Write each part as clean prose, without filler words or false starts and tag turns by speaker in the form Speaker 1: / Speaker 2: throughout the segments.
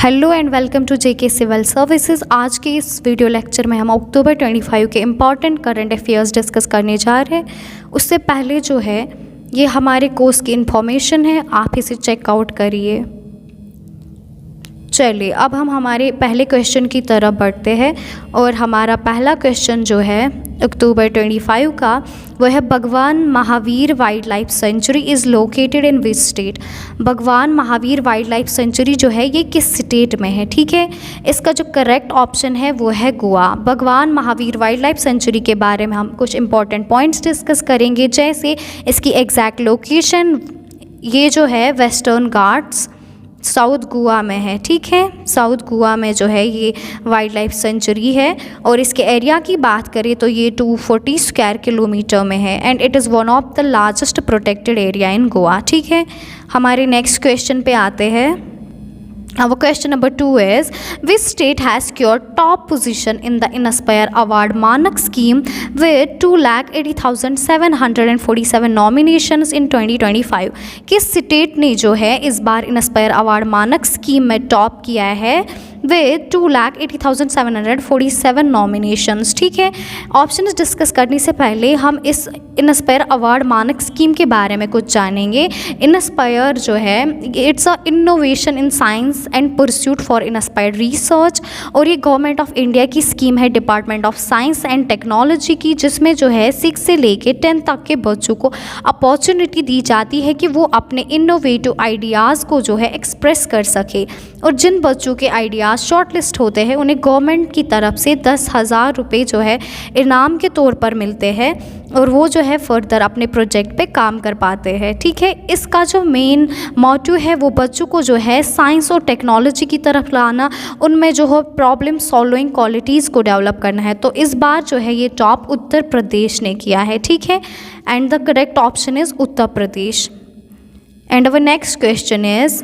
Speaker 1: Hello and welcome to JK civil services. आज के इस वीडियो लेक्चर में हम अक्टूबर 25 के इम्पॉर्टेंट करंट अफेयर्स डिस्कस करने जा रहे हैं। उससे पहले जो है ये हमारे कोर्स की इन्फॉर्मेशन है, आप इसे चेकआउट करिए। चलिए अब हम हमारे पहले क्वेश्चन की तरफ बढ़ते हैं और हमारा पहला क्वेश्चन जो है अक्टूबर 25 का वो है भगवान Mahavir wild life sanctuary is located in which state. भगवान महावीर वाइल्ड लाइफ सेंचुरी जो है ये किस स्टेट में है, ठीक है। इसका जो करेक्ट ऑप्शन है वो है गोवा। भगवान महावीर वाइल्ड लाइफ सेंचुरी के बारे में हम कुछ इंपॉर्टेंट पॉइंट्स डिस्कस करेंगे, जैसे इसकी एग्जैक्ट लोकेशन ये जो है वेस्टर्न घाट्स साउथ गोवा में है, ठीक है। साउथ गोवा में जो है ये वाइल्ड लाइफ सेंचुरी है और इसके एरिया की बात करें तो ये 240 स्क्वायर किलोमीटर में है and it is one of the largest protected area in Goa, ठीक है। हमारे नेक्स्ट क्वेश्चन पे आते हैं। Our question number 2 is, which state has secured top position in the Inspire Award Manak scheme with 2,80,747 nominations in 2025? किस state ने जो है इस बार इंस्पायर अवार्ड मानक स्कीम में टॉप किया है विद 2,80,747 नॉमिनेशंस, ठीक है। ऑप्शन डिस्कस करने से पहले हम इस इंस्पायर अवार्ड मानक स्कीम के बारे में कुछ जानेंगे। इंस्पायर जो है it's a innovation in science and pursuit for inspired research और ये गवर्नमेंट ऑफ इंडिया की स्कीम है department of science and technology की, जिसमें जो है 6 से लेके 10 तक के बच्चों को अपॉर्चुनिटी दी जाती है कि वो अपने इनोवेटिव आइडियाज़ को जो है एक्सप्रेस कर सके। और जिन बच्चों के आइडियाज़ शॉर्ट लिस्ट होते हैं उन्हें गवर्नमेंट की तरफ से 10,000 रुपये जो है इनाम के तौर पर मिलते हैं और वो जो है फर्दर अपने प्रोजेक्ट पे काम कर पाते हैं, ठीक है। इसका जो मेन मोटिव है वो बच्चों को जो है साइंस और टेक्नोलॉजी की तरफ लाना, उनमें जो है प्रॉब्लम सॉल्विंग क्वालिटीज़ को डेवलप करना है। तो इस बार जो है ये टॉप उत्तर प्रदेश ने किया है, ठीक है। And the correct option is Uttar Pradesh. And our next question is,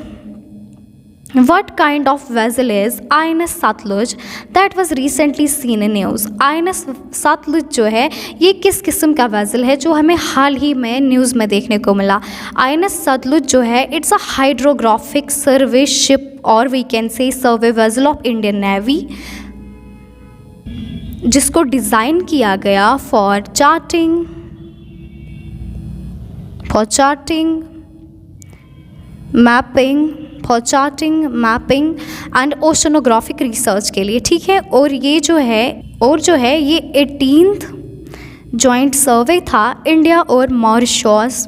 Speaker 1: What kind of vessel is INS Satluj that was recently seen in news? INS Satluj जो है ये किस किस्म का वेसल है जो हमें हाल ही में न्यूज़ में देखने को मिला। INS Satluj जो है it's a hydrographic survey ship और we can say survey vessel of Indian navy, जिसको डिज़ाइन किया गया for charting mapping and oceanographic research के लिए, ठीक है। और ये जो है ये 18th जॉइंट सर्वे था इंडिया और मॉरिशस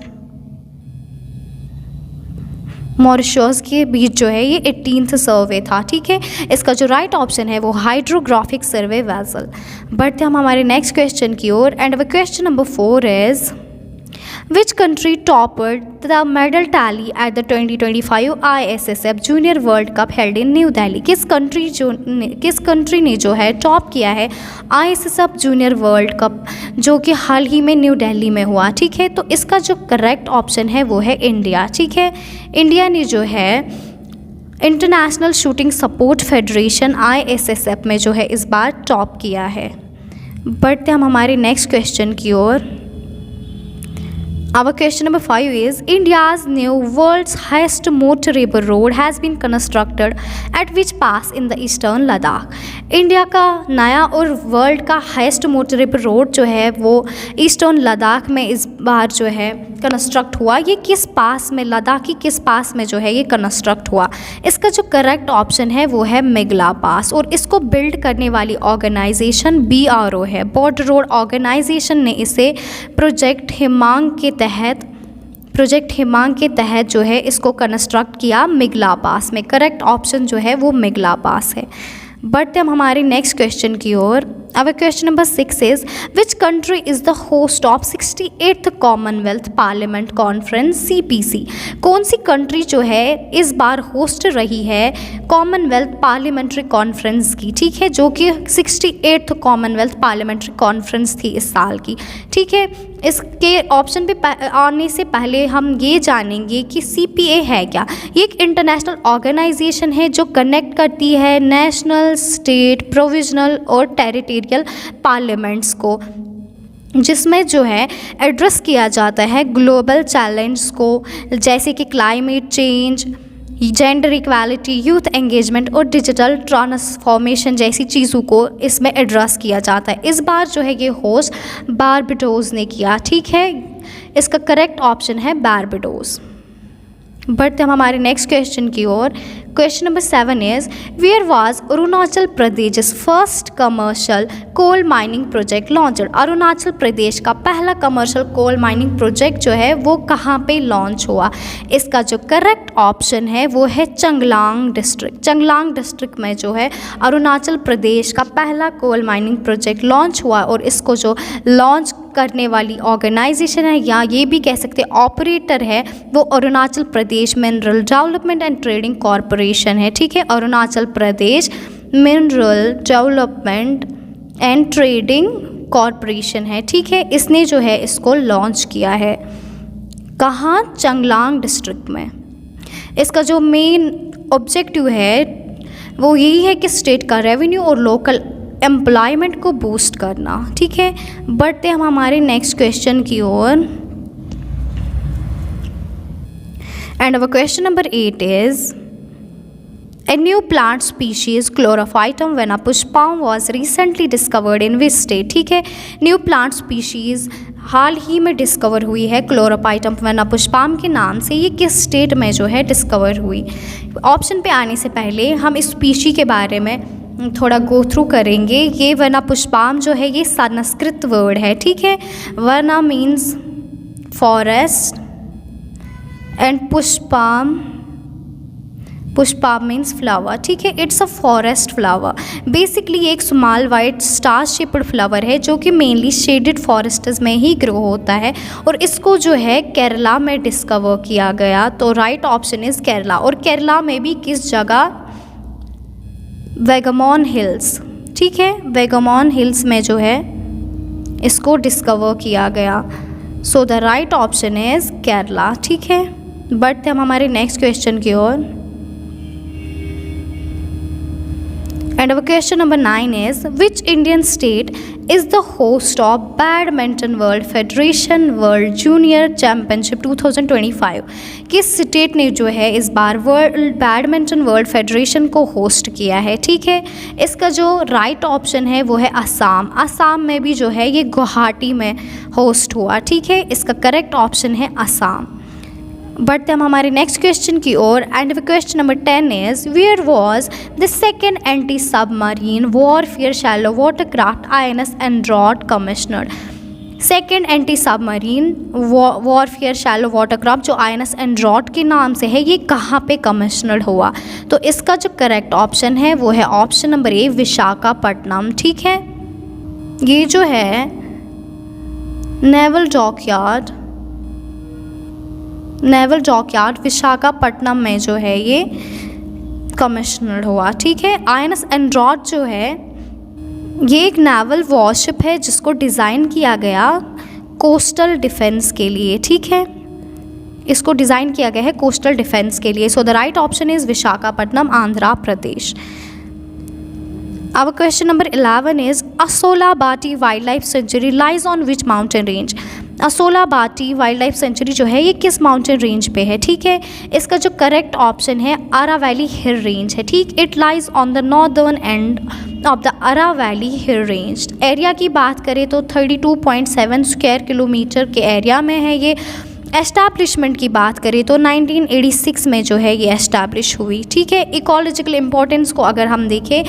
Speaker 1: के बीच जो है ये 18th सर्वे था, ठीक है। इसका जो राइट ऑप्शन है वो हाइड्रोग्राफिक सर्वे वेसल। बढ़ते हम हमारे नेक्स्ट क्वेश्चन की ओर। And our question number 4 is, Which country topped the medal tally at the 2025 ISSF Junior World Cup held in New Delhi? किस कंट्री ने जो है टॉप किया है ISSF जूनियर वर्ल्ड कप जो कि हाल ही में न्यू दिल्ली में हुआ, ठीक है। तो इसका जो करेक्ट ऑप्शन है वो है इंडिया, ठीक है। इंडिया ने जो है international shooting support federation ISSF में जो है इस बार टॉप किया है। बढ़ते हम हमारे नेक्स्ट क्वेश्चन की ओर। Our question number 5 is, India's new world's highest motorable road has been constructed at which pass in the eastern Ladakh? India का नया और वर्ल्ड का हाईएस्ट मोटरेबल रोड जो है वो ईस्टर्न लद्दाख में इस बार जो है कंस्ट्रक्ट हुआ। ये किस पास में, लद्दाख की किस पास में जो है ये कंस्ट्रक्ट हुआ? इसका जो करेक्ट ऑप्शन है वो है मेघला पास और इसको बिल्ड करने वाली ऑर्गेनाइजेशन BRO है, बॉर्डर रोड ऑर्गेनाइजेशन ने इसे प्रोजेक्ट हिमांग के तहत जो है इसको कंस्ट्रक्ट किया मेघला पास में। करेक्ट ऑप्शन जो है वो मेघला पास है। बढ़ते हम हमारे नेक्स्ट क्वेश्चन की ओर। Our question number 6 is, which country is the host of 68th Commonwealth Parliament Conference CPC? कौन सी कंट्री जो है इस बार होस्ट रही है कॉमनवेल्थ पार्लियामेंट्री कॉन्फ्रेंस की, ठीक है, जो कि 68th कॉमनवेल्थ पार्लियामेंट्री कॉन्फ्रेंस थी इस साल की, ठीक है। इसके ऑप्शन पे आने से पहले हम ये जानेंगे कि CPA है क्या। ये एक इंटरनेशनल ऑर्गेनाइजेशन है जो कनेक्ट करती है नेशनल, स्टेट, प्रोविजनल और टेरिटोरियल पार्लियामेंट्स को, जिसमें जो है एड्रेस किया जाता है ग्लोबल चैलेंज को, जैसे कि climate change, gender equality, youth engagement और डिजिटल ट्रांसफॉर्मेशन जैसी चीज़ों को इसमें एड्रेस किया जाता है। इस बार जो है ये होस्ट बारबाडोस ने किया, ठीक है। इसका करेक्ट ऑप्शन है बारबाडोस। बढ़ते हम हमारे नेक्स्ट क्वेश्चन की ओर। Question number 7 is where was Arunachal Pradesh first commercial coal mining project launched. Arunachal Pradesh का पहला कमर्शियल कोल माइनिंग प्रोजेक्ट जो है वो कहाँ पे लॉन्च हुआ। इसका जो करेक्ट ऑप्शन है वो है चंगलांग डिस्ट्रिक्ट। चंगलांग डिस्ट्रिक्ट में जो है अरुणाचल प्रदेश का पहला कोल माइनिंग प्रोजेक्ट लॉन्च हुआ और इसको जो लॉन्च करने वाली ऑर्गेनाइजेशन है या ये भी कह सकते ऑपरेटर है वो Arunachal Pradesh mineral development and trading corporation है, ठीक है। Arunachal Pradesh mineral development and trading corporation है, ठीक है। इसने जो है इसको लॉन्च किया है कहाँ, चंगलांग डिस्ट्रिक्ट में। इसका जो मेन ऑब्जेक्टिव है वो यही है कि स्टेट का रेवेन्यू और लोकल एम्प्लॉयमेंट को बूस्ट करना, ठीक है। बढ़ते हम हमारे नेक्स्ट क्वेश्चन की ओर। And our question number 8 is A new plant species Chlorophytum venapuspam was recently discovered in which state, ठीक है। न्यू प्लांट स्पीशीज़ हाल ही में डिस्कवर हुई है क्लोरोपाइटम वेनापुष्पाम के नाम से। ये किस स्टेट में जो है डिस्कवर हुई। ऑप्शन पे आने से पहले हम इस स्पीशी के बारे में थोड़ा गो थ्रू करेंगे। ये वेनापुष्पाम जो है ये संस्कृत वर्ड है, ठीक है। वना मीन्स फॉरेस्ट एंड पुष्पाम, पुष्पाम मीन्स फ्लावर, ठीक है। It's a forest flower. Basically ये एक small white star shaped flower है जो कि मेनली शेडेड फॉरेस्ट्स में ही ग्रो होता है और इसको जो है केरला में डिस्कवर किया गया। तो राइट ऑप्शन इज़ केरला। और केरला में भी किस जगह, वेगमोन हिल्स, ठीक है। वेगमोन हिल्स में जो है इसको डिस्कवर किया गया। सो the right option is Kerala, ठीक है। बढ़ते हम हमारे नेक्स्ट क्वेश्चन की ओर। And our question number 9 is which Indian state is the host of Badminton World Federation World Junior Championship 2025। किस स्टेट ने जो है इस बार वर्ल्ड बैडमिंटन वर्ल्ड फेडरेशन को होस्ट किया है, ठीक है। इसका जो राइट ऑप्शन है वो है असम। असम में भी जो है ये गुवाहाटी में होस्ट हुआ, ठीक है। इसका करेक्ट ऑप्शन है असम। बढ़ते हम हमारे नेक्स्ट क्वेश्चन की ओर। And question number 10 is where was the second anti submarine warfare shallow watercraft INS Androth commissioned. Second anti submarine warfare shallow watercraft जो INS एंड्रॉड के नाम से है ये कहाँ पे कमिश्नर्ड हुआ। तो इसका जो करेक्ट ऑप्शन है वो है ऑप्शन नंबर A विशाखापट्टनम, ठीक है। ये जो है नेवल डॉकयार्ड विशाखापट्टनम में जो है ये कमिश्नर्ड हुआ, ठीक है। INS एंड्रॉड जो है ये एक नेवल वॉरशिप है जिसको डिज़ाइन किया गया कोस्टल डिफेंस के लिए, ठीक है। इसको डिज़ाइन किया गया है कोस्टल डिफेंस के लिए। सो the right option is Visakhapatnam, Andhra Pradesh. Our question number 11 is Asola Bati Wildlife Sanctuary lies on which mountain range। Asola Bhatti wildlife sanctuary जो है ये किस माउंटेन रेंज पे है, ठीक है। इसका जो करेक्ट ऑप्शन है अरावली हिल रेंज है, ठीक। It lies on the northern end of the Aravalli hill range. Area की बात करें तो 32.7 स्क्वायर किलोमीटर के एरिया में है ये। एस्टैब्लिशमेंट की बात करें तो 1986 में जो है ये एस्टैब्लिश हुई, ठीक है। इकोलॉजिकल इंपॉर्टेंस को अगर हम देखें,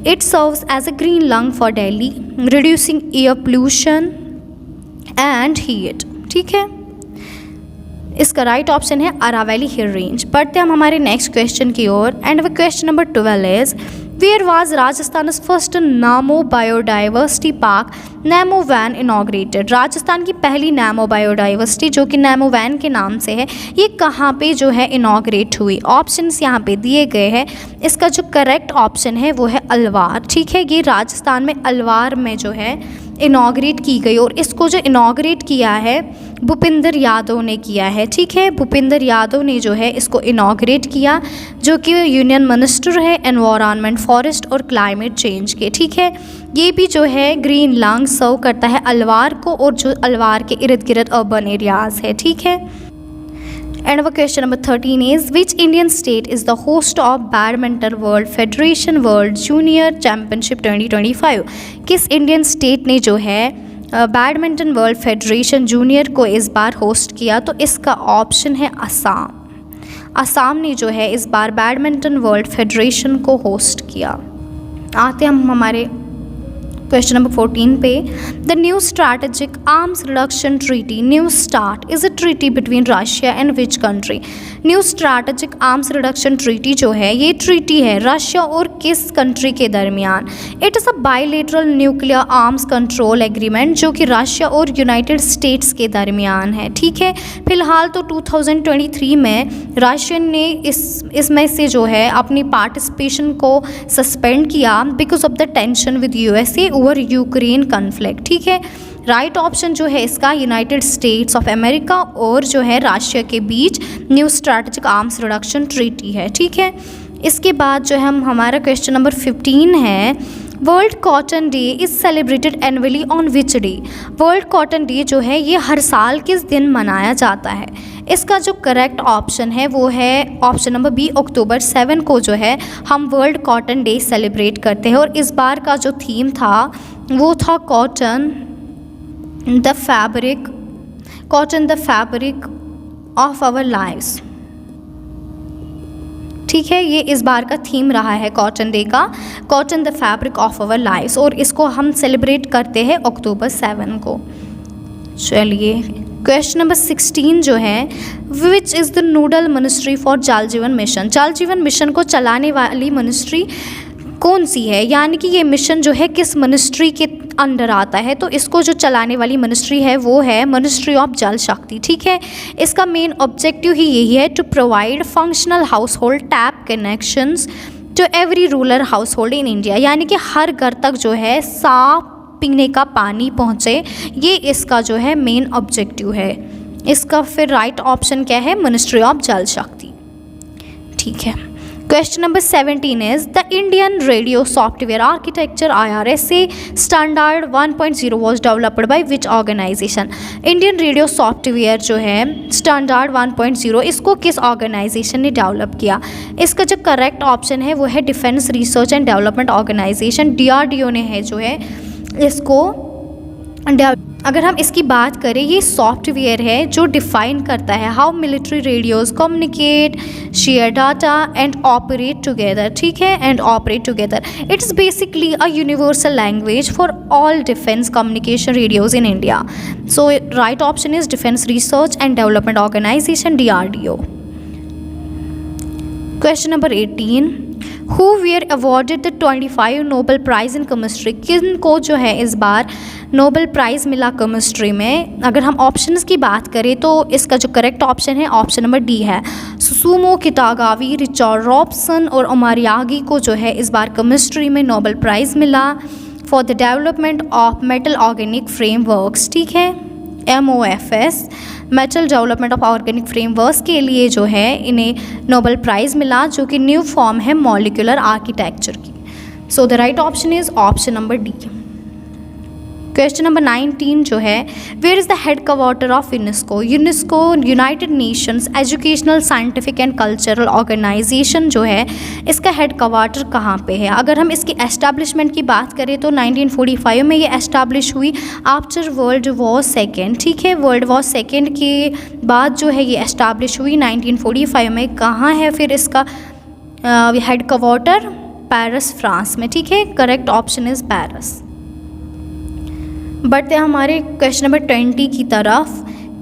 Speaker 1: it serves as a green lung for Delhi, reducing air pollution and heat, ठीक है। इसका राइट ऑप्शन है अरावली हिल रेंज। बढ़ते हम हमारे नेक्स्ट क्वेश्चन की ओर। एंड व question number 12 is where was Rajasthan first Namo biodiversity park Namo वैन इनॉग्रेटेड। राजस्थान की पहली नैमो बायोडाइवर्सिटी जो कि नैमो वैन के नाम से है ये कहाँ पे जो है इनॉग्रेट हुई। ऑप्शंस यहाँ पे दिए गए हैं। इसका जो करेक्ट ऑप्शन है वो है अलवार, ठीक है। ये राजस्थान में अलवार में जो है इनॉग्रेट की गई और इसको जो इनॉग्रेट किया है भूपिंदर यादव ने किया है, ठीक है। भूपिंदर यादव ने जो है इसको इनॉग्रेट किया जो कि यूनियन मिनिस्टर है एनवायरनमेंट, फॉरेस्ट और क्लाइमेट चेंज के, ठीक है। ये भी जो है ग्रीन लंग सर्व करता है अलवार को और जो अलवार के इर्द गिर्द अर्बन एरियाज़ है, ठीक है। And our question number 13 is which Indian state is the host of badminton world federation world junior championship 2025? किस इंडियन स्टेट ने जो है बैडमिंटन वर्ल्ड फेडरेशन जूनियर को इस बार होस्ट किया? तो इसका ऑप्शन है असम। असम ने जो है इस बार बैडमिंटन वर्ल्ड फेडरेशन को होस्ट किया। आते हम हमारे क्वेश्चन नंबर 14 पे। The new strategic arms reduction treaty new start is a treaty between Russia and which country? New strategic arms reduction treaty जो है ये ट्रीटी है रशिया और किस कंट्री के दरमियान? It is a bilateral nuclear arms control agreement जो कि रशिया और यूनाइटेड स्टेट्स के दरमियान है। ठीक है, फिलहाल तो 2023 में रशिया ने इसमें से जो है अपनी पार्टिसिपेशन को सस्पेंड किया because of the tension with USA over Ukraine conflict. ठीक है, राइट ऑप्शन जो है इसका यूनाइटेड स्टेट्स ऑफ अमेरिका और जो है रशिया के बीच new strategic arms reduction treaty है। ठीक है, इसके बाद जो है हमारा क्वेश्चन नंबर 15 है। World cotton day is celebrated annually on which day? World cotton day जो है ये हर साल किस दिन मनाया जाता है? इसका जो करेक्ट ऑप्शन है वो है ऑप्शन नंबर बी, अक्टूबर 7 को जो है हम वर्ल्ड कॉटन डे सेलिब्रेट करते हैं। और इस बार का जो थीम था वो था cotton the fabric of our lives. ठीक है, ये इस बार का थीम रहा है कॉटन डे का, cotton the fabric of our lives, और इसको हम सेलिब्रेट करते हैं अक्टूबर 7 को। चलिए क्वेश्चन नंबर 16 जो है which is the nodal ministry for जल जीवन मिशन? जल जीवन मिशन को चलाने वाली मिनिस्ट्री कौन सी है, यानी कि ये मिशन जो है किस मिनिस्ट्री के अंडर आता है? तो इसको जो चलाने वाली मिनिस्ट्री है वो है मिनिस्ट्री ऑफ जल शक्ति। ठीक है, इसका मेन ऑब्जेक्टिव ही यही है to provide functional household tap connections to every rural household in India, यानी कि हर घर तक जो है साफ पीने का पानी पहुँचे, ये इसका जो है मेन ऑब्जेक्टिव है। इसका फिर राइट ऑप्शन क्या है? मिनिस्ट्री ऑफ जल शक्ति। ठीक है, question number 17 is the Indian radio software architecture IRSA standard 1.0 was developed by which organisation? Indian radio software जो है स्टैंडर्ड 1.0 इसको किस ऑर्गेनाइजेशन ने डेवलप किया? इसका जो करेक्ट ऑप्शन है वो है defence research and development organisation, DRDO ने है जो है इसको। अगर हम इसकी बात करें, ये सॉफ्टवेयर है जो डिफाइन करता है how military radios communicate, share data and operate together. ठीक है, and operate together. It is basically a universal language for all defence communication radios in India. So right option is defence research and development organisation, DRDO। Question number 18 who were awarded the 25 Nobel prize in chemistry? किन को जो है इस बार Nobel prize मिला chemistry में? अगर हम ऑप्शंस की बात करें तो इसका जो करेक्ट ऑप्शन है ऑप्शन नंबर डी है। सुसुमो किटागावी, रिचर्ड रॉबसन और ओमारियागी को जो है इस बार केमिस्ट्री में नोबेल प्राइज़ मिला for the development of metal organic frameworks. ठीक है, MOFS metal development of organic frameworks के लिए जो है इन्हें नोबेल प्राइज़ मिला, जो कि न्यू फॉर्म है मॉलिक्यूलर आर्किटेक्चर की। So the right option is option number D. Question number 19 जो है where is the headquarter of UNESCO? UNESCO United Nations educational scientific and cultural organisation जो है इसका हेडक्वार्टर कहाँ पे है? अगर हम इसकी एस्टैब्लिशमेंट की बात करें तो 1945 में ये एस्टैब्लिश हुई आफ्टर वर्ल्ड वॉर सेकेंड। ठीक है, वर्ल्ड वॉर सेकेंड के बाद जो है ये एस्टैब्लिश हुई 1945 में। कहाँ है फिर इसका हेडक्वार्टर? पेरिस, फ्रांस में। ठीक है, करेक्ट ऑप्शन इज़ पेरिस। बढ़ते हैं हमारे क्वेश्चन नंबर 20 की तरफ।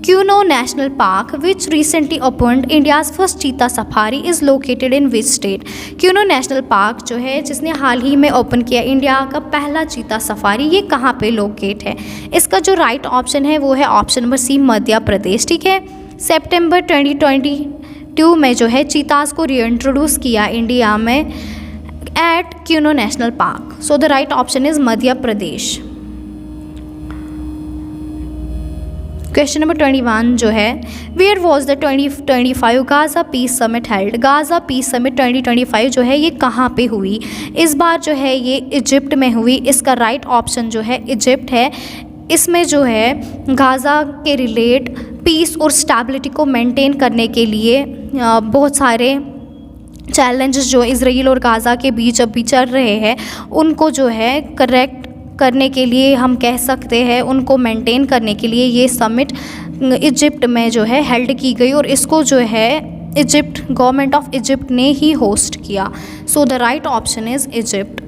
Speaker 1: Kuno national park which recently opened India's first cheetah safari is located in which state? Kuno national park जो है जिसने हाल ही में ओपन किया इंडिया का पहला चीता सफारी, ये कहाँ पे लोकेट है? इसका जो राइट ऑप्शन है वो है option number C, Madhya Pradesh. ठीक है, सितंबर 2022 में जो है चीताज़ को रीइंट्रोड्यूस किया इंडिया में at Kuno national park. So the right option is Madhya Pradesh. Question number 21 जो है where was the 2025 Gaza peace summit held? Gaza peace summit 2025 जो है ये कहाँ पे हुई? इस बार जो है ये इजिप्ट में हुई। इसका राइट ऑप्शन जो है इजिप्ट है। इसमें जो है गाज़ा के रिलेट पीस और स्टेबिलिटी को मेंटेन करने के लिए बहुत सारे चैलेंजेस जो इजराइल और गाज़ा के बीच अभी चल रहे हैं उनको जो है करेक्ट करने के लिए हम कह सकते हैं, उनको मेंटेन करने के लिए ये समिट इजिप्ट में जो है हेल्ड की गई और इसको जो है इजिप्ट, गवर्नमेंट ऑफ इजिप्ट ने ही होस्ट किया। So the right option is Egypt.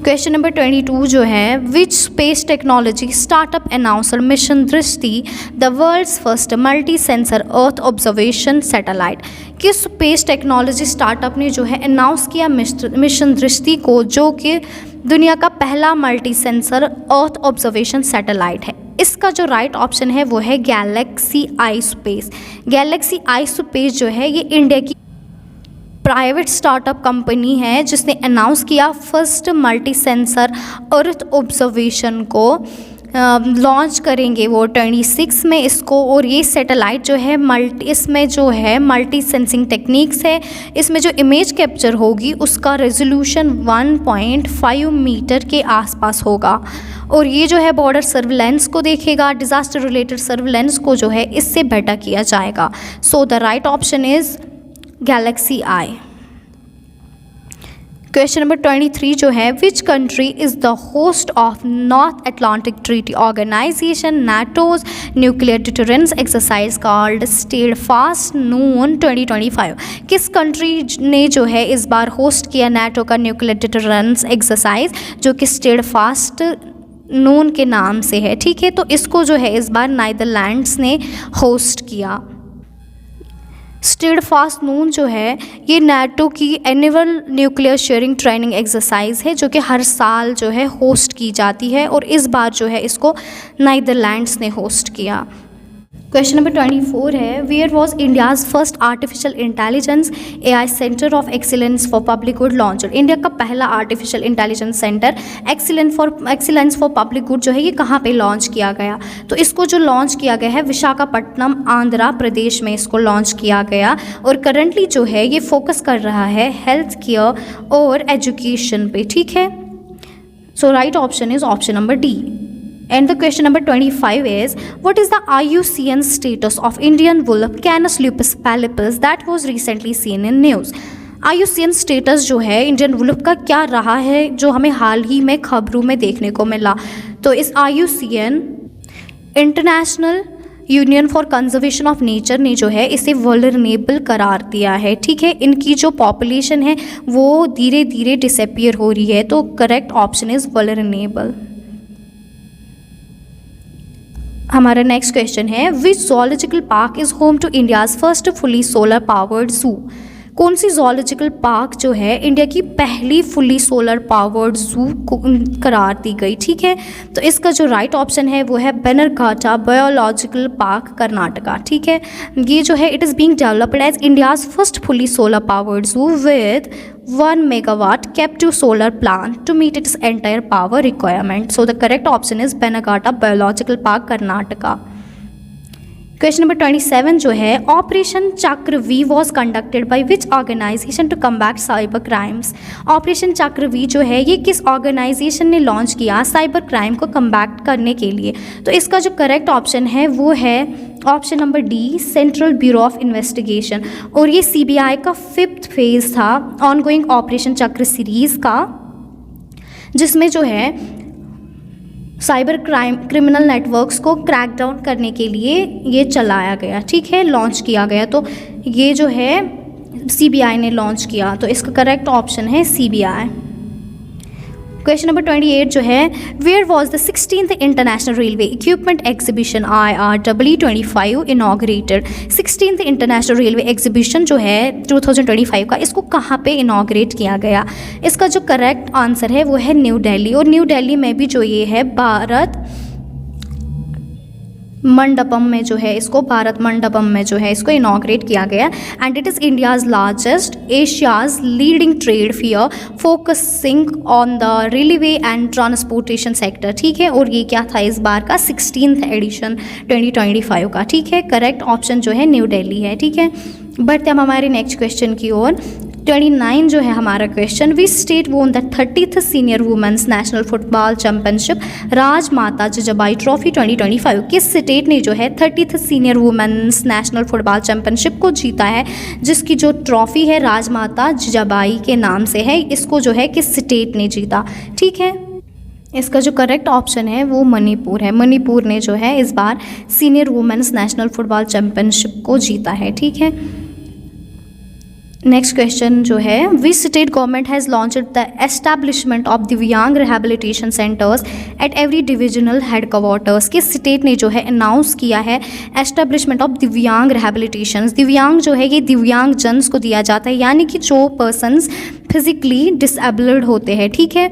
Speaker 1: Question number 22 जो है, which space technology startup announced mission Drishti the world's first multi sensor earth observation satellite. किस स्पेस टेक्नोलॉजी स्टार्टअप ने जो है अनाउंस किया मिशन दृष्टि को, जो कि दुनिया का पहला multi sensor earth observation satellite है। इसका जो राइट ऑप्शन है वो है गैलेक्सी आई स्पेस। गैलेक्सी आई स्पेस जो है ये इंडिया की प्राइवेट स्टार्टअप कंपनी है जिसने अनाउंस किया first multi sensor earth observation को लॉन्च करेंगे वो 26 में इसको। और ये सैटेलाइट जो है इसमें जो है मल्टी सेंसिंग टेक्निक्स है। इसमें जो इमेज कैप्चर होगी उसका रेजोल्यूशन 1.5 मीटर के आसपास होगा और ये जो है बॉर्डर सर्विलेंस को देखेगा, डिज़ास्टर रिलेटेड सर्विलेंस को जो है इससे बेटर किया जाएगा। So the right option is GalaxEye. Question number 23 जो है, which country is the host of North Atlantic Treaty Organization NATO's nuclear deterrence exercise called Steadfast Noon 2025। किस कंट्री ने जो है इस बार होस्ट किया नाटो का न्यूक्लियर डिटरेंस एक्सरसाइज जो कि स्टेडफास्ट नून के नाम से है, ठीक है। तो इसको जो है इस बार नीदरलैंड्स ने होस्ट किया। स्टेडफास्ट नून जो है ये नाटो की annual nuclear sharing training exercise है जो कि हर साल जो है होस्ट की जाती है और इस बार जो है इसको नीदरलैंड्स ने होस्ट किया। क्वेश्चन नंबर 24 है, where was India's first artificial intelligence AI centre of excellence for public good launch. India का पहला artificial intelligence centre excellence for public good जो है ये कहाँ पे लॉन्च किया गया? तो इसको जो लॉन्च किया गया है विशाखापट्टनम आंध्र प्रदेश में इसको लॉन्च किया गया और करंटली जो है ये फोकस कर रहा है हेल्थ केयर और एजुकेशन पे, ठीक है। So right option is option number D. And the question number 25 is, what is the IUCN status of Indian wolf Canis lupus pallipus that was recently seen in news? IUCN status जो है Indian wolf का क्या रहा है जो हमें हाल ही में खबरों में देखने को मिला? तो इस IUCN international union for conservation of nature ने जो है इसे वल्नरेबल करार दिया है, ठीक है। इनकी जो पॉपुलेशन है वो धीरे धीरे डिसअपीयर हो रही है, तो करेक्ट ऑप्शन इज वल्नरेबल। हमारा नेक्स्ट क्वेश्चन है, which zoological park is home to India's first fully solar powered zoo. कौन सी zoological पार्क जो है इंडिया की पहली फुली सोलर पावर्ड जू को करार दी गई, ठीक है। तो इसका जो राइट ऑप्शन है वो है बन्नेरघट्टा बायोलॉजिकल पार्क कर्नाटका, ठीक है। ये जो है it is being developed as India's first fully solar powered zoo with 1 megawatt captive solar plant to meet its entire power requirement. So the correct option is Bennegata Biological Park, Karnataka. Question number 27 जो है, operation Chakravyuh was conducted by which organisation to combat cyber crimes. Operation Chakravyuh जो है ये किस organisation ने launch किया cyber crime को combat करने के लिए? तो इसका जो करेक्ट ऑप्शन है वो है option number D, central bureau of investigation. और ये CBI का 5th फेज था ऑनगोइंग ऑपरेशन चक्र सीरीज़ का, जिसमें जो है साइबर क्रिमिनल नेटवर्क्स को क्रैक डाउन करने के लिए ये चलाया गया, ठीक है, लॉन्च किया गया। तो ये जो है CBI ने लॉन्च किया, तो इसका करेक्ट ऑप्शन है CBI। क्वेश्चन नंबर 28 जो है, where was the 16th international railway equipment exhibition IRW25 inaugurated. 16th international railway exhibition जो है 2025 का, इसको कहाँ पे इनाग्रेट किया गया? इसका जो करेक्ट आंसर है वो है न्यू दिल्ली। और न्यू दिल्ली में भी जो ये है भारत मंडपम में जो है इसको भारत मंडपम में जो है इसको इनाग्रेट किया गया। And it is India's largest Asia's leading trade fair focusing on the railway and transportation sector, ठीक है। और ये क्या था इस बार का 16th एडिशन 2025 का, ठीक है। करेक्ट ऑप्शन जो है न्यू दिल्ली है, ठीक है। बढ़ते हम हमारे नेक्स्ट क्वेश्चन की ओर। 29 जो है हमारा question, which state won the 30th senior women's national football championship Rajmata Jijabai trophy 2025? किस स्टेट ने जो है 30th senior women's national football championship को जीता है, जिसकी जो ट्रॉफी है राजमाता जिजाबाई के नाम से है, इसको जो है किस स्टेट ने जीता? ठीक है, इसका जो करेक्ट ऑप्शन है वो मणिपुर है। मणिपुर ने जो है इस बार senior women's national football championship को जीता है। ठीक है, नेक्स्ट क्वेश्चन जो है, which state government has launched the establishment of दिव्यांग rehabilitation centres at every divisional headquarters? किस स्टेट ने जो है अनाउंस किया है एस्टैब्लिशमेंट ऑफ दिव्यांग रिहैबिलिटेशन? दिव्यांग जो है ये दिव्यांग जन्स को दिया जाता है, यानी कि जो पर्सन्स फिजिकली डिसेबल्ड होते हैं। ठीक है,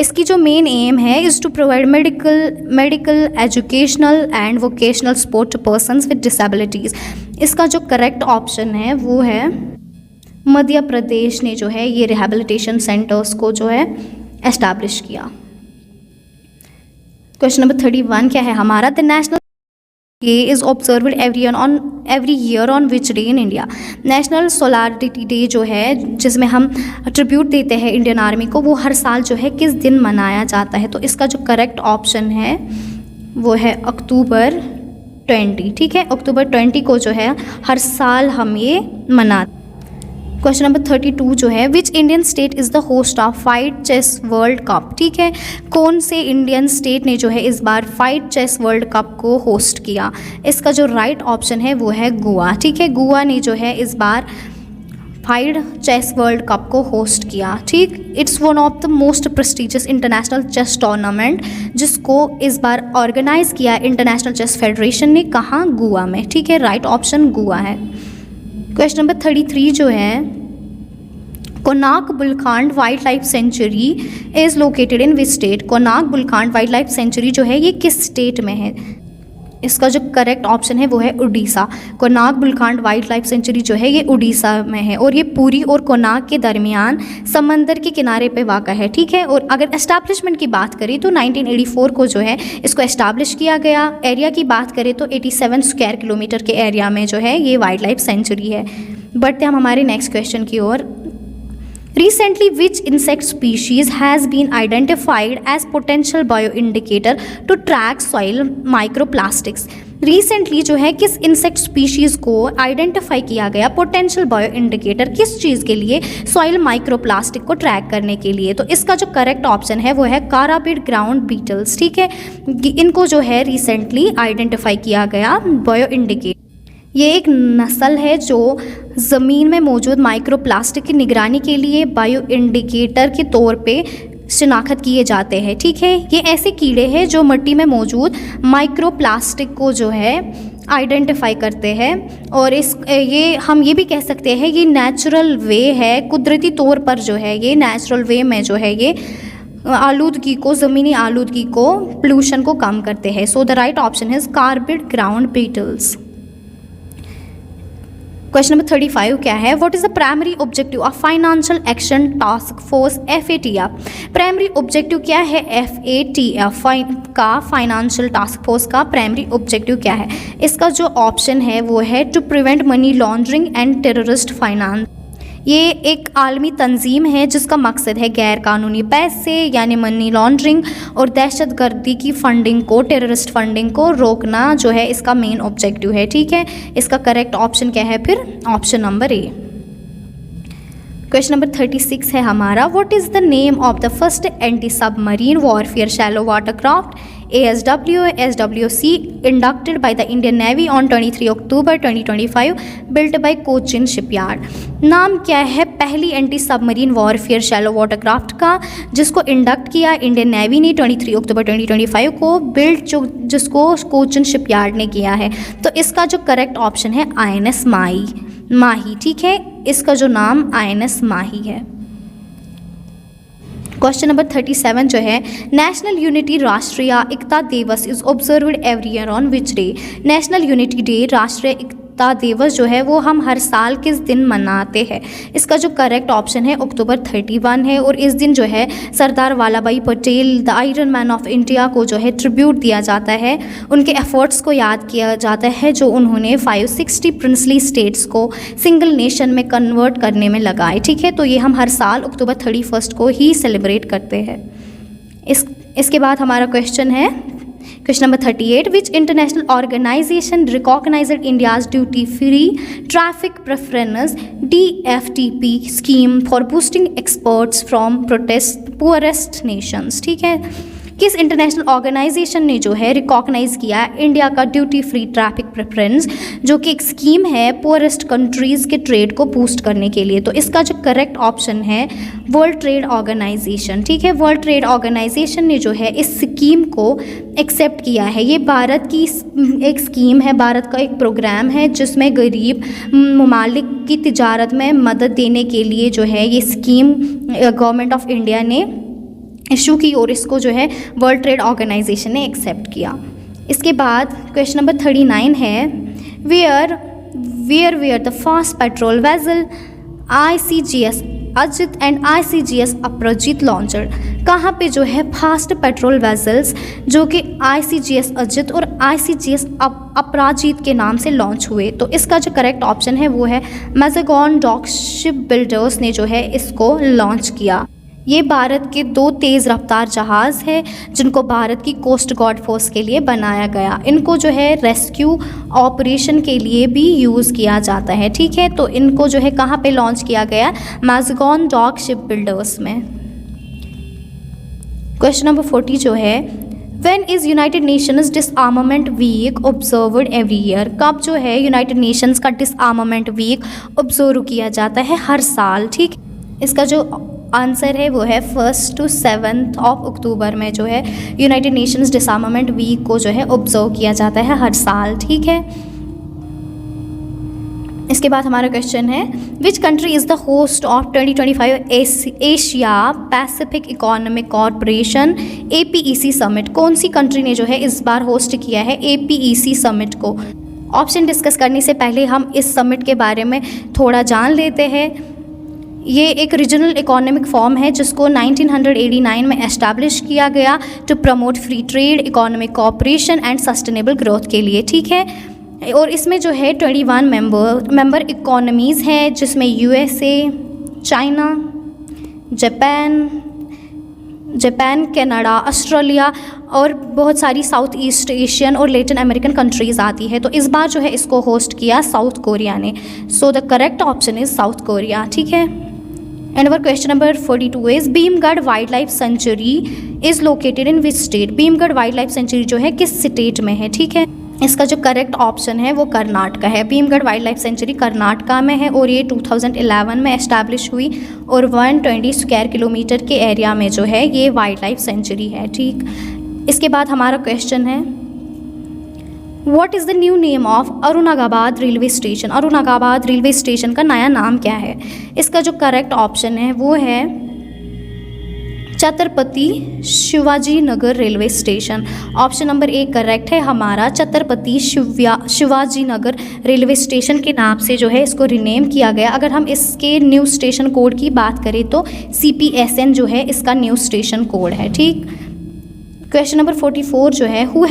Speaker 1: इसकी जो मेन एम है is to provide medical educational and vocational support to persons with disabilities. इसका जो करेक्ट ऑप्शन है वो है मध्य प्रदेश ने जो है ये रिहैबिलिटेशन सेंटर्स को जो है एस्टैब्लिश किया। क्वेश्चन नंबर 31 क्या है हमारा, the national day is observed every year on which day in India? National solidarity day जो है, जिसमें हम ट्रिब्यूट देते हैं इंडियन आर्मी को, वो हर साल जो है किस दिन मनाया जाता है? तो इसका जो करेक्ट ऑप्शन है वो है अक्टूबर 20। ठीक है, अक्टूबर 20 को जो है हर साल हम ये मनाते। क्वेश्चन नंबर 32 जो है, which Indian state is the host of FIDE chess world cup? ठीक है, कौन से इंडियन स्टेट ने जो है इस बार फाइट चेस वर्ल्ड कप को होस्ट किया? इसका जो राइट ऑप्शन है वो है गोवा। ठीक है, गोवा ने जो है इस बार फाइट चेस वर्ल्ड कप को होस्ट किया। ठीक, it's one of the most prestigious international chess tournament, जिसको इस बार ऑर्गेनाइज किया इंटरनेशनल चेस फेडरेशन ने। कहाँ? गोवा में। ठीक है, राइट ऑप्शन गोवा है। क्वेश्चन नंबर 33 जो है, Konark Balukhand wildlife sanctuary is located in which state? Konark Balukhand wildlife sanctuary जो है ये किस स्टेट में है? इसका जो करेक्ट ऑप्शन है वो है Orissa. Konark Balukhand wildlife sanctuary जो है ये उड़ीसा में है, और ये पुरी और कोनार्क के दरमियान समंदर के किनारे पे वाक़ा है। ठीक है, और अगर एस्टैब्लिशमेंट की बात करें तो 1984 को जो है इसको एस्टैब्लिश किया गया। एरिया की बात करें तो 87 स्क्वायर किलोमीटर के एरिया में जो है ये वाइल्ड लाइफ सेंचुरी है। बढ़ते हम हमारे नेक्स्ट क्वेश्चन की ओर। Recently, which insect species has been identified as potential bioindicator to track soil microplastics? Recently जो है किस इंसेक्ट स्पीशीज़ को आइडेंटिफाई किया गया पोटेंशियल बायो इंडिकेटर, किस चीज़ के लिए? सॉइल माइक्रोप्लास्टिक को ट्रैक करने के लिए। तो इसका जो करेक्ट ऑप्शन है वो है काराबिड ग्राउंड बीटल्स। ठीक है, इनको जो है रिसेंटली आइडेंटिफाई किया गया बायो इंडिकेटर। ये एक नस्ल है जो ज़मीन में मौजूद माइक्रोप्लास्टिक की निगरानी के लिए बायो इंडिकेटर के तौर पे शिनाख्त किए जाते हैं। ठीक है, ये ऐसे कीड़े हैं जो मिट्टी में मौजूद माइक्रोप्लास्टिक को जो है आइडेंटिफाई करते हैं, और ये हम ये भी कह सकते हैं ये नेचुरल वे है, कुदरती तौर पर जो है ये नेचुरल वे में जो है ये आलूदगी को, ज़मीनी आलूदगी को, पोल्यूशन को कम करते हैं। So the right option is carabid ground beetles. Question number 35 क्या है, what is the primary objective of financial action task force FATF? Primary objective क्या है FATF का, फाइनेंशियल टास्क फोर्स का प्राइमरी ऑब्जेक्टिव क्या है? इसका जो ऑप्शन है वो है to prevent money laundering and terrorist finance. ये एक आलमी तंजीम है जिसका मकसद है गैर कानूनी पैसे यानी मनी लॉन्ड्रिंग और दहशतगर्दी की फंडिंग को, टेररिस्ट फंडिंग को रोकना जो है इसका मेन ऑब्जेक्टिव है। ठीक है, इसका करेक्ट ऑप्शन क्या है फिर? Option number A. Question number 36 है हमारा, what is the name of the first anti submarine warfare shallow watercraft ASW SWC inducted by the Indian Navy on 23 October 2025 built by Cochin Shipyard? नाम क्या है पहली anti submarine warfare shallow watercraft का जिसको induct किया Indian navy ने 23 अक्टूबर 2025 को, built जिसको कोचिन शिपयार्ड ने किया है? तो इसका जो करेक्ट ऑप्शन है INS माही। ठीक है, इसका जो नाम INS माही है। क्वेश्चन नंबर 37 जो है, नेशनल यूनिटी राष्ट्रीय एकता दिवस is observed every year on which day? National unity day, राष्ट्रीय एकता दिवस जो है वो हम हर साल किस दिन मनाते हैं? इसका जो करेक्ट ऑप्शन है अक्टूबर 31 है। और इस दिन जो है सरदार वल्लभ भाई Patel the iron man of India को जो है ट्रिब्यूट दिया जाता है, उनके एफर्ट्स को याद किया जाता है जो उन्होंने 560 प्रिंसली स्टेट्स को सिंगल नेशन में कन्वर्ट करने में लगाए। ठीक है, तो ये हम हर साल अक्टूबर 31 को ही सेलिब्रेट करते हैं। इसके बाद हमारा क्वेश्चन है question number 38, which international organisation recognised India's duty free traffic preference DFTP scheme for boosting exports from protest poorest nations? ठीक है, किस इंटरनेशनल ऑर्गेनाइजेशन ने जो है रिकॉग्नाइज किया इंडिया का ड्यूटी फ्री ट्रैफिक प्रेफरेंस, जो कि एक स्कीम है पुअरेस्ट कंट्रीज़ के ट्रेड को बूस्ट करने के लिए? तो इसका जो करेक्ट ऑप्शन है वर्ल्ड ट्रेड ऑर्गेनाइजेशन। ठीक है, वर्ल्ड ट्रेड ऑर्गेनाइजेशन ने जो है इस स्कीम को एक्सेप्ट किया है। ये भारत की एक स्कीम है, भारत का एक प्रोग्राम है जिसमें गरीब ममालिक की तिजारत में मदद देने के लिए जो है ये स्कीम गवर्नमेंट ऑफ इंडिया ने इशू की और इसको जो है वर्ल्ड ट्रेड ऑर्गेनाइजेशन ने एक्सेप्ट किया। इसके बाद क्वेश्चन नंबर 39 है, where the fast patrol vessel ICGS Ajit and ICGS Aparajit launched? कहाँ पे जो है फास्ट पेट्रोल वेसल्स जो कि ICGS अजित और ICGS अपराजित के नाम से लॉन्च हुए? तो इसका जो करेक्ट ऑप्शन है वो है मैज़ेगॉन डॉक शिप बिल्डर्स ने जो है इसको लॉन्च किया। ये भारत के 2 तेज़ रफ्तार जहाज़ है जिनको भारत की कोस्ट गार्ड फोर्स के लिए बनाया गया। इनको जो है रेस्क्यू ऑपरेशन के लिए भी यूज़ किया जाता है। ठीक है, तो इनको जो है कहाँ पे लॉन्च किया गया? मैज़ेगॉन डॉक शिप बिल्डर्स में। क्वेश्चन नंबर 40 जो है, When is United Nations Disarmament Week observed every year? कब जो है यूनाइटेड नेशंस का डिसआर्मामेंट वीक ऑब्जर्व किया जाता है? हर साल। ठीक, इसका जो आंसर है वो है 1 to 7 अक्टूबर में जो है यूनाइटेड नेशंस डिसआर्मामेंट वीक को जो है ऑब्जर्व किया जाता है हर साल। ठीक है, इसके बाद हमारा क्वेश्चन है, which country is the host of 2025 Asia Pacific economic corporation APEC summit? कौन सी कंट्री ने जो है इस बार होस्ट किया है APEC समिट को? ऑप्शन डिस्कस करने से पहले हम इस समिट के बारे में थोड़ा जान लेते हैं। ये एक रीजनल इकोनॉमिक फॉर्म है जिसको 1989 में एस्टैब्लिश किया गया to promote free trade, economic cooperation and sustainable growth के लिए। ठीक है, और इसमें जो है 21 मेंबर इकोनॉमीज़ हैं जिसमें USA, China, Japan, Canada, Australia और बहुत सारी साउथ ईस्ट एशियन और लैटिन अमेरिकन कंट्रीज़ आती है। तो इस बार जो है इसको होस्ट किया साउथ कोरिया ने। सो the correct option is south Korea. ठीक है, and our question number 42 is Bhimgarh wild life sanctuary is located in which state? Bhimgarh wild life sanctuary जो है किस स्टेट में है? ठीक है, इसका जो करेक्ट ऑप्शन है वो कर्नाटका है। Bhimgarh wild life sanctuary Karnataka में है और ये 2011 में एस्टैब्लिश हुई और 120 स्क्वायर किलोमीटर के एरिया में जो है ये वाइल्ड लाइफ सेंचुरी है। ठीक, इसके बाद हमारा क्वेश्चन है, what is the new name of Aurangabad railway station? Aurangabad railway station का नया नाम क्या है? इसका जो करेक्ट ऑप्शन है वो है Chhatrapati Shivaji Nagar railway station. Option number 1 correct है हमारा। छत्रपति शिवाजी नगर रेलवे स्टेशन के नाम से जो है इसको रिनेम किया गया। अगर हम इसके न्यू स्टेशन कोड की बात करें तो CPSN जो है इसका न्यू स्टेशन कोड है। ठीक, क्वेश्चन नंबर 44 जो है, who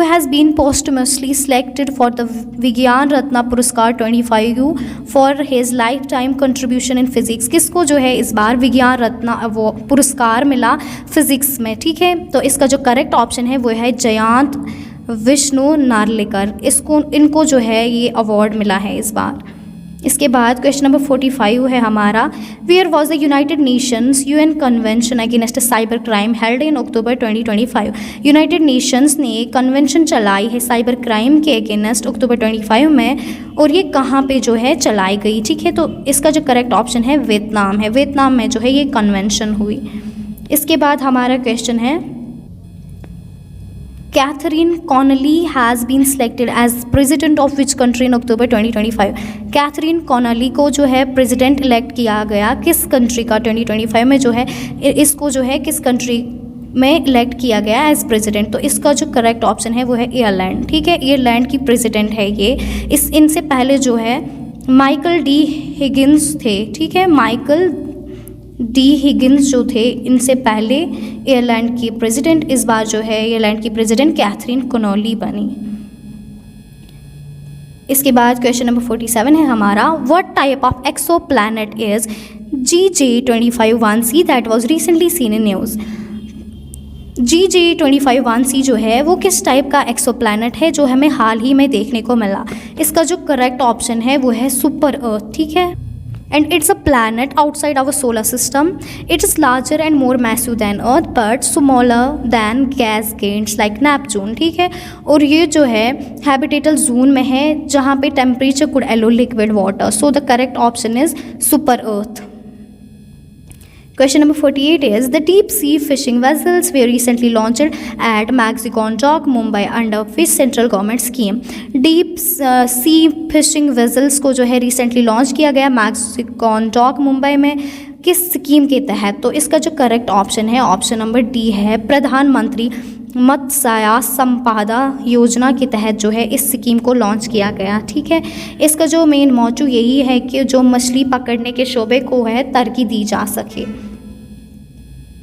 Speaker 1: has been posthumously selected for the विज्ञान रत्न पुरस्कार 25 for his lifetime contribution in physics? किसको जो है इस बार विज्ञान रत्न वो पुरस्कार मिला फिजिक्स में? ठीक है, तो इसका जो करेक्ट ऑप्शन है वो है जयंत विष्णु नार्लिकर। इनको जो है ये अवार्ड मिला है इस बार। इसके बाद क्वेश्चन नंबर 45 है हमारा, where was the united nations UN convention against cyber crime held in October 2025? United nations ने कन्वेंशन चलाई है साइबर क्राइम के अगेंस्ट अक्टूबर 25 में, और ये कहाँ पे जो है चलाई गई? ठीक है, तो इसका जो करेक्ट ऑप्शन है वियतनाम है। वियतनाम में जो है ये कन्वेंशन हुई। इसके बाद हमारा क्वेश्चन है, Catherine Connolly has been selected as president of which country in October 2025? Catherine Connolly को जो है प्रेसिडेंट इलेक्ट किया गया किस कंट्री का 2025 में जो है? इसको जो है किस कंट्री में इलेक्ट किया गया एज प्रेसिडेंट। तो इसका जो करेक्ट ऑप्शन है वो है आयरलैंड, ठीक है। आयरलैंड की प्रेसिडेंट है ये। इनसे पहले जो है माइकल डी हिगिंस थे, ठीक है। माइकल डी हिगिंस जो थे, इनसे पहले आयरलैंड की प्रेसिडेंट, इस बार जो है आयरलैंड की प्रेसिडेंट कैथरीन कॉनोली बनी। इसके बाद क्वेश्चन नंबर 47 है हमारा, what type of exoplanet is GJ251c that was recently seen in news. GJ251c जो है वो किस टाइप का एक्सो प्लैनेट है जो हमें हाल ही में देखने को मिला। इसका जो करेक्ट ऑप्शन है वो है सुपर अर्थ, ठीक है। And it's a planet outside our solar system. It is larger and more massive than Earth, but smaller than gas giants like Neptune, ठीक है। और ये जो है हैबिटेटल जोन में है जहाँ पे temperature could allow liquid water, so the correct option is super Earth. Question number 48 is, the deep sea fishing vessels were recently launched at Mexican Dock, Mumbai under which central government scheme? Deep sea fishing vessels को जो है recently launch किया गया Mexican Dock, Mumbai में, किस scheme के तहत? तो इसका जो करेक्ट ऑप्शन है ऑप्शन नंबर डी है, प्रधानमंत्री मत्स्य संपदा योजना के तहत जो है इस स्कीम को लॉन्च किया गया, ठीक है। इसका जो मेन मौजू यही है कि जो मछली पकड़ने के शोबे को है तरक्की दी जा सके।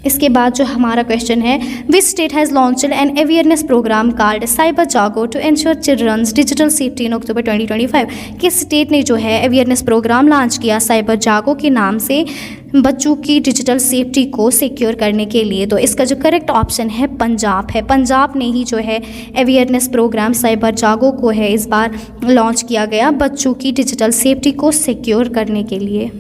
Speaker 1: इसके बाद जो हमारा क्वेश्चन है, which state has launched an awareness programme called Cyber Jago to ensure children's digital safety in October 2025। किस स्टेट ने जो है अवेयरनेस प्रोग्राम लॉन्च किया साइबर जागो के नाम से बच्चों की डिजिटल सेफ्टी को सिक्योर करने के लिए? तो इसका जो करेक्ट ऑप्शन है पंजाब है। पंजाब ने ही जो है अवेयरनेस प्रोग्राम साइबर जागो को है इस बार लॉन्च किया गया बच्चों की डिजिटल सेफ्टी को सिक्योर करने के लिए।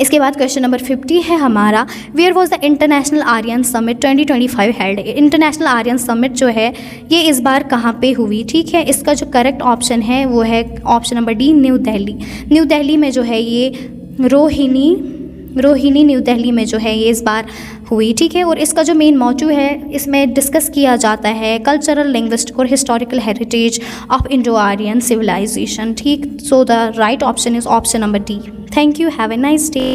Speaker 1: इसके बाद क्वेश्चन नंबर 50 है हमारा, where was the international Aryan summit 2025 held. International Aryan summit जो है ये इस बार कहाँ पे हुई, ठीक है। इसका जो करेक्ट ऑप्शन है वो है option number D, new Delhi. New Delhi में जो है ये रोहिणी न्यू दिल्ली में जो है ये इस बार हुई, ठीक है। और इसका जो मेन मौजू है इसमें डिस्कस किया जाता है कल्चरल, लिंग्विस्टिक और historical heritage of Indo Aryan civilisation, ठीक। So the right option is option number D. Thank you, have a nice day.